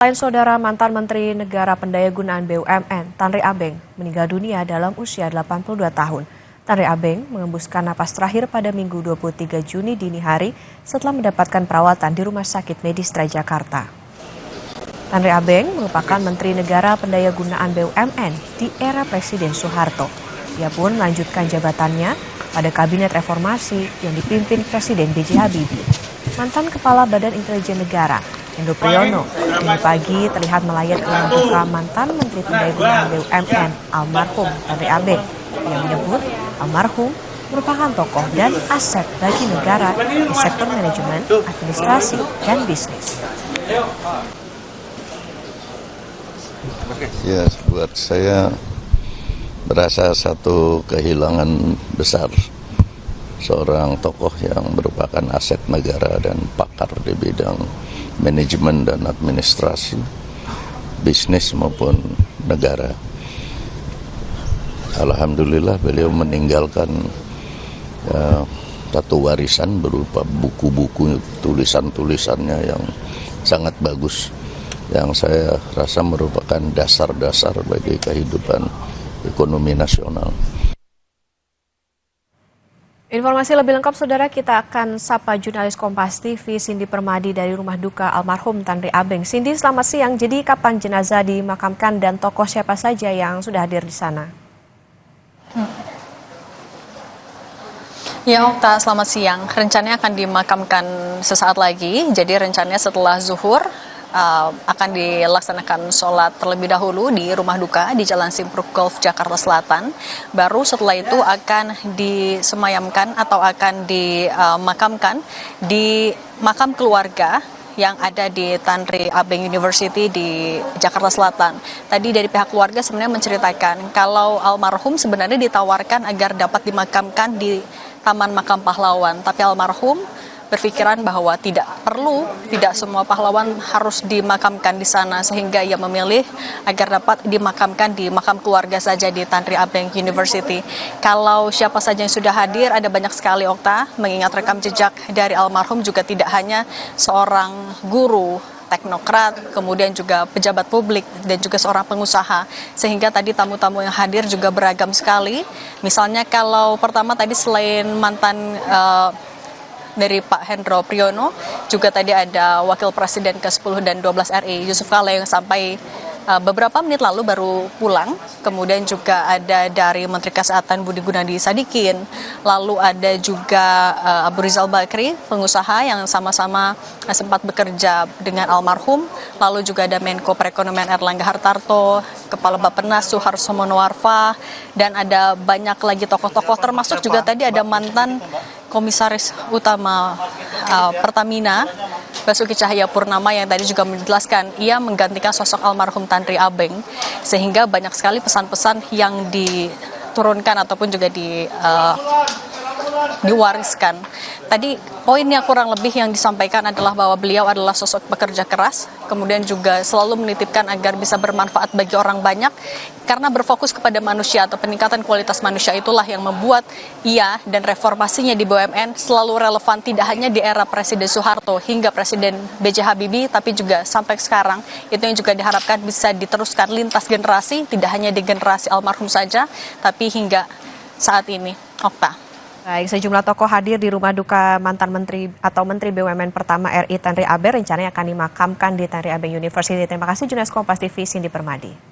Selain saudara, mantan Menteri Negara Pendayagunaan BUMN, Tanri Abeng, meninggal dunia dalam usia 82 tahun. Tanri Abeng mengembuskan napas terakhir pada Minggu 23 Juni dini hari setelah mendapatkan perawatan di Rumah Sakit Medistra Jakarta. Tanri Abeng merupakan Menteri Negara Pendayagunaan BUMN di era Presiden Soeharto. Ia pun melanjutkan jabatannya pada Kabinet Reformasi yang dipimpin Presiden B.J. Habibie. Mantan Kepala Badan Intelijen Negara, Hendro Priyono, ini pagi terlihat melayat ke duka mantan Menteri Pendayagunaan BUMN almarhum Tanri Abeng yang menyebut almarhum merupakan tokoh dan aset bagi negara di sektor manajemen, administrasi, dan bisnis. Ya, buat saya berasa satu kehilangan besar seorang tokoh yang merupakan aset negara dan pakar di bidang manajemen dan administrasi, bisnis maupun negara. Alhamdulillah beliau meninggalkan satu warisan berupa buku-buku tulisan-tulisannya yang sangat bagus, yang saya rasa merupakan dasar-dasar bagi kehidupan ekonomi nasional. Informasi lebih lengkap, saudara, kita akan sapa jurnalis Kompas TV Cindy Permadi dari rumah duka almarhum Tanri Abeng. Cindy, selamat siang. Jadi kapan jenazah dimakamkan dan tokoh siapa saja yang sudah hadir di sana? Ya, Okta, selamat siang. Rencananya akan dimakamkan sesaat lagi. Jadi rencananya setelah zuhur akan dilaksanakan sholat terlebih dahulu di rumah duka di Jalan Simpruk Golf, Jakarta Selatan. Baru setelah itu akan disemayamkan atau akan dimakamkan di makam keluarga yang ada di Tanri Abeng University di Jakarta Selatan. Tadi dari pihak keluarga sebenarnya menceritakan kalau almarhum sebenarnya ditawarkan agar dapat dimakamkan di Taman Makam Pahlawan, tapi almarhum berpikiran bahwa tidak semua pahlawan harus dimakamkan di sana, sehingga ia memilih agar dapat dimakamkan di makam keluarga saja di Tanri Abeng University. Kalau siapa saja yang sudah hadir, ada banyak sekali, Okta, mengingat rekam jejak dari almarhum juga tidak hanya seorang guru, teknokrat, kemudian juga pejabat publik dan juga seorang pengusaha, sehingga tadi tamu-tamu yang hadir juga beragam sekali. Misalnya kalau pertama tadi selain mantan dari Pak Hendro Priyono, juga tadi ada Wakil Presiden ke-10 dan 12 RI Yusuf Kala yang sampai beberapa menit lalu baru pulang. Kemudian juga ada dari Menteri Kesehatan Budi Gunadi Sadikin, lalu ada juga Abu Rizal Bakri, pengusaha yang sama-sama sempat bekerja dengan almarhum, lalu juga ada Menko Perekonomian Erlangga Hartarto, Kepala Bappenas Suharto Monoarfa, dan ada banyak lagi tokoh-tokoh, termasuk juga tadi ada mantan Komisaris Utama Pertamina, Basuki Cahayapurnama, yang tadi juga menjelaskan ia menggantikan sosok almarhum Tanri Abeng, sehingga banyak sekali pesan-pesan yang diturunkan ataupun juga diwariskan. Tadi poin yang kurang lebih yang disampaikan adalah bahwa beliau adalah sosok pekerja keras, kemudian juga selalu menitipkan agar bisa bermanfaat bagi orang banyak, karena berfokus kepada manusia atau peningkatan kualitas manusia itulah yang membuat ia dan reformasinya di BUMN selalu relevan, tidak hanya di era Presiden Soeharto hingga Presiden B.J. Habibie, tapi juga sampai sekarang. Itu yang juga diharapkan bisa diteruskan lintas generasi, tidak hanya di generasi almarhum saja, tapi hingga saat ini. Okta. Baik, sejumlah tokoh hadir di rumah duka mantan Menteri atau Menteri BUMN pertama RI Tanri Abeng rencananya akan dimakamkan di Tanri Abeng University. Terima kasih jurnalis Kompas TV Cindy Permadi.